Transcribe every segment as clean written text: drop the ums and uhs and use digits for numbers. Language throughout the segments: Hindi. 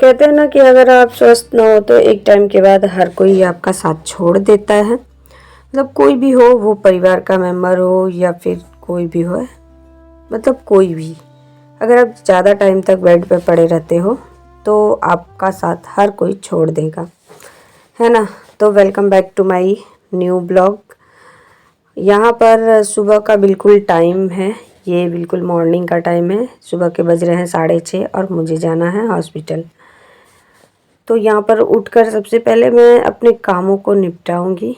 कहते हैं ना कि अगर आप स्वस्थ ना हो तो एक टाइम के बाद हर कोई आपका साथ छोड़ देता है। मतलब कोई भी हो, वो परिवार का मेंबर हो या फिर कोई भी हो, मतलब कोई भी, अगर आप ज़्यादा टाइम तक बेड पे पड़े रहते हो तो आपका साथ हर कोई छोड़ देगा, है ना। तो welcome back to my new blog. यहाँ पर सुबह का बिल्कुल टाइम है, ये बिल्कुल मॉर्निंग का टाइम है। सुबह के बज रहे हैं 6:30 और मुझे जाना है हॉस्पिटल। तो यहाँ पर उठकर सबसे पहले मैं अपने कामों को निपटाऊंगी,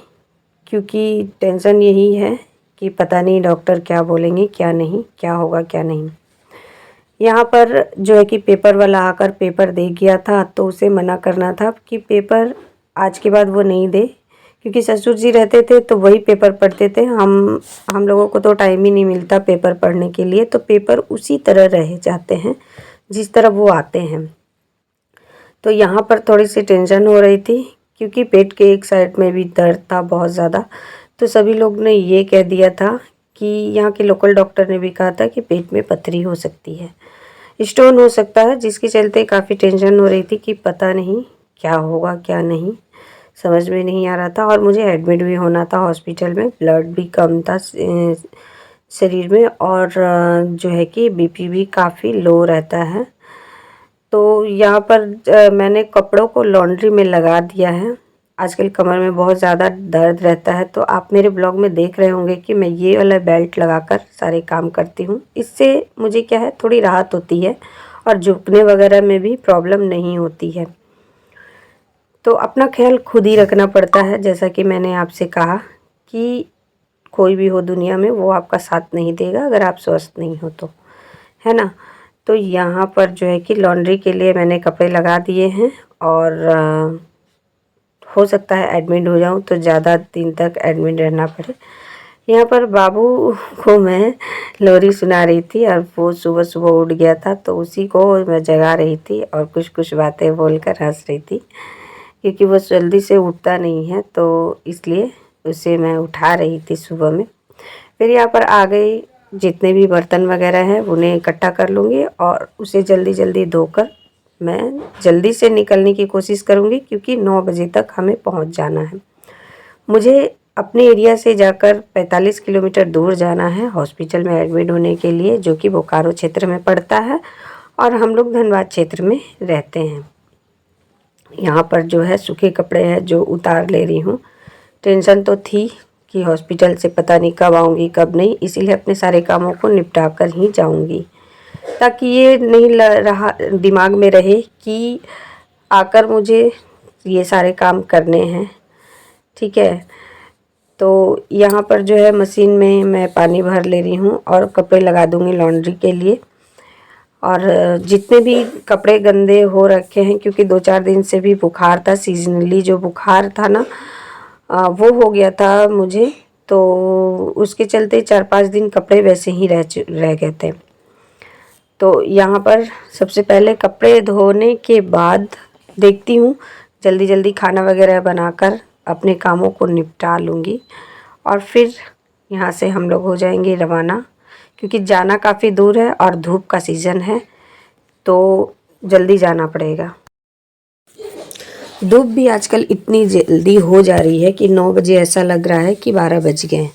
क्योंकि टेंशन यही है कि पता नहीं डॉक्टर क्या बोलेंगे, क्या नहीं, क्या होगा क्या नहीं। यहाँ पर जो है कि पेपर वाला आकर पेपर दे गया था, तो उसे मना करना था कि पेपर आज के बाद वो नहीं दे, क्योंकि ससुर जी रहते थे तो वही पेपर पढ़ते थे। हम लोगों को तो टाइम ही नहीं मिलता पेपर पढ़ने के लिए, तो पेपर उसी तरह रह जाते हैं जिस तरह वो आते हैं। तो यहाँ पर थोड़ी सी टेंशन हो रही थी, क्योंकि पेट के एक साइड में भी दर्द था बहुत ज़्यादा। तो सभी लोग ने ये कह दिया था कि यहाँ के लोकल डॉक्टर ने भी कहा था कि पेट में पथरी हो सकती है, स्टोन हो सकता है, जिसके चलते काफ़ी टेंशन हो रही थी कि पता नहीं क्या होगा क्या नहीं, समझ में नहीं आ रहा था। और मुझे एडमिट भी होना था हॉस्पिटल में, ब्लड भी कम था शरीर में, और जो है कि बीपी भी काफ़ी लो रहता है। तो यहाँ पर मैंने कपड़ों को लॉन्ड्री में लगा दिया है। आजकल कमर में बहुत ज़्यादा दर्द रहता है, तो आप मेरे ब्लॉग में देख रहे होंगे कि मैं ये वाला बेल्ट लगाकर सारे काम करती हूँ। इससे मुझे क्या है, थोड़ी राहत होती है और झुकने वगैरह में भी प्रॉब्लम नहीं होती है। तो अपना ख्याल खुद ही रखना पड़ता है, जैसा कि मैंने आपसे कहा कि कोई भी हो दुनिया में वो आपका साथ नहीं देगा अगर आप स्वस्थ नहीं हो तो, है ना। तो यहाँ पर जो है कि लॉन्ड्री के लिए मैंने कपड़े लगा दिए हैं, और हो सकता है एडमिट हो जाऊँ तो ज़्यादा दिन तक एडमिट रहना पड़े। यहाँ पर बाबू को मैं लोरी सुना रही थी और वो सुबह सुबह उठ गया था, तो उसी को मैं जगा रही थी और कुछ कुछ बातें बोलकर हंस रही थी, क्योंकि वो जल्दी से उठता नहीं है, तो इसलिए उसे मैं उठा रही थी सुबह में। फिर यहाँ पर आ गई, जितने भी बर्तन वगैरह हैं उन्हें इकट्ठा कर लूँगी और उसे जल्दी जल्दी धोकर मैं जल्दी से निकलने की कोशिश करूँगी, क्योंकि 9 बजे तक हमें पहुँच जाना है। मुझे अपने एरिया से जाकर 45 किलोमीटर दूर जाना है हॉस्पिटल में एडमिट होने के लिए, जो कि बोकारो क्षेत्र में पड़ता है और हम लोग धनबाद क्षेत्र में रहते हैं। यहाँ पर जो है सूखे कपड़े हैं जो उतार ले रही हूँ। टेंशन तो थी कि हॉस्पिटल से पता नहीं कब आऊँगी कब नहीं, इसीलिए अपने सारे कामों को निपटा कर ही जाऊँगी, ताकि ये नहीं रहा दिमाग में रहे कि आकर मुझे ये सारे काम करने हैं। ठीक है, तो यहाँ पर जो है मशीन में मैं पानी भर ले रही हूँ और कपड़े लगा दूँगी लॉन्ड्री के लिए। और जितने भी कपड़े गंदे हो रखे हैं, क्योंकि 2-4 दिन से भी बुखार था, सीजनली जो बुखार था ना वो हो गया था मुझे, तो उसके चलते 4-5 दिन कपड़े वैसे ही रह गए थे। तो यहाँ पर सबसे पहले कपड़े धोने के बाद देखती हूँ जल्दी जल्दी खाना वगैरह बनाकर अपने कामों को निपटा लूँगी, और फिर यहाँ से हम लोग हो जाएंगे रवाना, क्योंकि जाना काफ़ी दूर है और धूप का सीज़न है, तो जल्दी जाना पड़ेगा। धूप भी आजकल इतनी जल्दी हो जा रही है कि 9 बजे ऐसा लग रहा है कि 12 बज गए।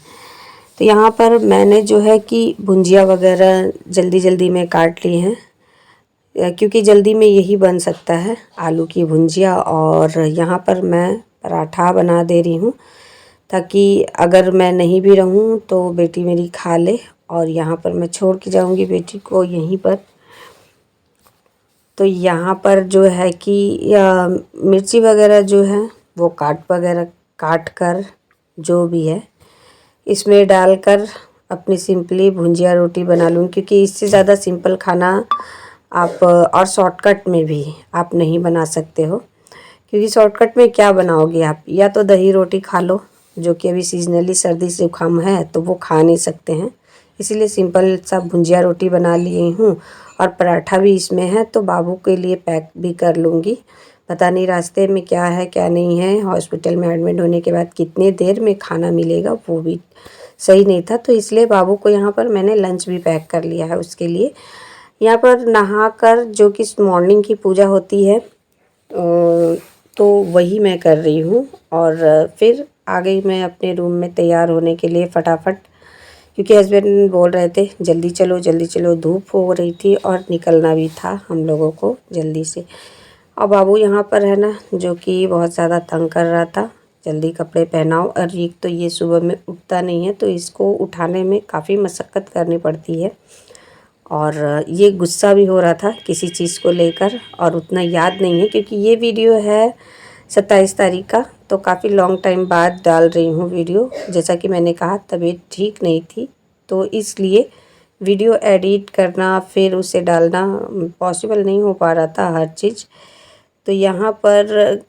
तो यहाँ पर मैंने जो है कि भुंजिया वगैरह जल्दी जल्दी में काट ली हैं, क्योंकि जल्दी में यही बन सकता है, आलू की भुंजिया। और यहाँ पर मैं पराठा बना दे रही हूँ, ताकि अगर मैं नहीं भी रहूँ तो बेटी मेरी खा ले, और यहाँ पर मैं छोड़ के जाऊँगी बेटी को यहीं पर। तो यहाँ पर जो है कि मिर्ची वगैरह जो है वो काट कर जो भी है इसमें डालकर अपनी सिंपली भुंजिया रोटी बना लूँ, क्योंकि इससे ज़्यादा सिंपल खाना आप और शॉर्टकट में भी आप नहीं बना सकते हो। क्योंकि शॉर्टकट में क्या बनाओगे आप, या तो दही रोटी खा लो, जो कि अभी सीजनली सर्दी जुकाम है तो वो खा नहीं सकते हैं, इसीलिए सिंपल सा भुंजिया रोटी बना ली हूँ। और पराठा भी इसमें है, तो बाबू के लिए पैक भी कर लूँगी। पता नहीं रास्ते में क्या है क्या नहीं है, हॉस्पिटल में एडमिट होने के बाद कितने देर में खाना मिलेगा वो भी सही नहीं था, तो इसलिए बाबू को यहाँ पर मैंने लंच भी पैक कर लिया है उसके लिए। यहाँ पर नहाकर जो कि मॉर्निंग की पूजा होती है तो वही मैं कर रही हूँ। और फिर आ गई मैं अपने रूम में तैयार होने के लिए फटाफट, क्योंकि हस्बैंड बोल रहे थे जल्दी चलो, धूप हो रही थी और निकलना भी था हम लोगों को जल्दी से। और बाबू यहाँ पर है ना, जो कि बहुत ज़्यादा तंग कर रहा था, जल्दी कपड़े पहनाओ। और एक तो ये सुबह में उठता नहीं है, तो इसको उठाने में काफ़ी मशक्क़त करनी पड़ती है। और ये गुस्सा भी हो रहा था किसी चीज़ को लेकर, और उतना याद नहीं है, क्योंकि ये वीडियो है 27 तारीख का, तो काफ़ी लॉन्ग टाइम बाद डाल रही हूँ वीडियो। जैसा कि मैंने कहा, तबीयत ठीक नहीं थी, तो इसलिए वीडियो एडिट करना फिर उसे डालना पॉसिबल नहीं हो पा रहा था हर चीज़। तो यहाँ पर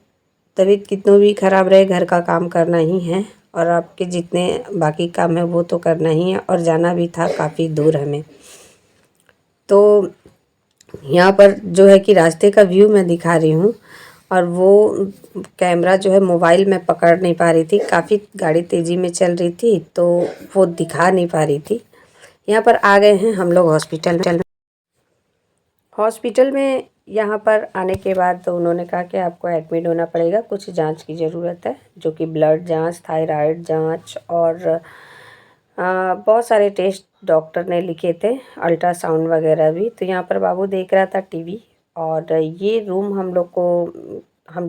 तबीयत कितनों भी ख़राब रहे, घर का काम करना ही है, और आपके जितने बाकी काम है वो तो करना ही है, और जाना भी था काफ़ी दूर हमें। तो यहाँ पर जो है कि रास्ते का व्यू मैं दिखा रही हूँ, और वो कैमरा जो है मोबाइल में पकड़ नहीं पा रही थी, काफ़ी गाड़ी तेज़ी में चल रही थी, तो वो दिखा नहीं पा रही थी। यहाँ पर आ गए हैं हम लोग हॉस्पिटल में। यहाँ पर आने के बाद तो उन्होंने कहा कि आपको एडमिट होना पड़ेगा, कुछ जांच की ज़रूरत है, जो कि ब्लड जांच, थायराइड जांच, और बहुत सारे टेस्ट डॉक्टर ने लिखे थे, अल्ट्रासाउंड वगैरह भी। तो यहाँ पर बाबू देख रहा था टीवी। और ये रूम हम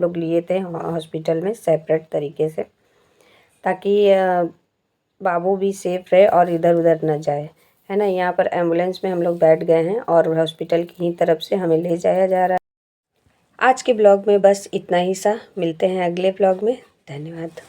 लोग लिए थे हॉस्पिटल में सेपरेट तरीके से, ताकि बाबू भी सेफ़ रहे और इधर उधर न जाए, है ना। यहाँ पर एम्बुलेंस में हम लोग बैठ गए हैं, और हॉस्पिटल की ही तरफ से हमें ले जाया जा रहा है। आज के ब्लॉग में बस इतना ही सा, मिलते हैं अगले ब्लॉग में। धन्यवाद।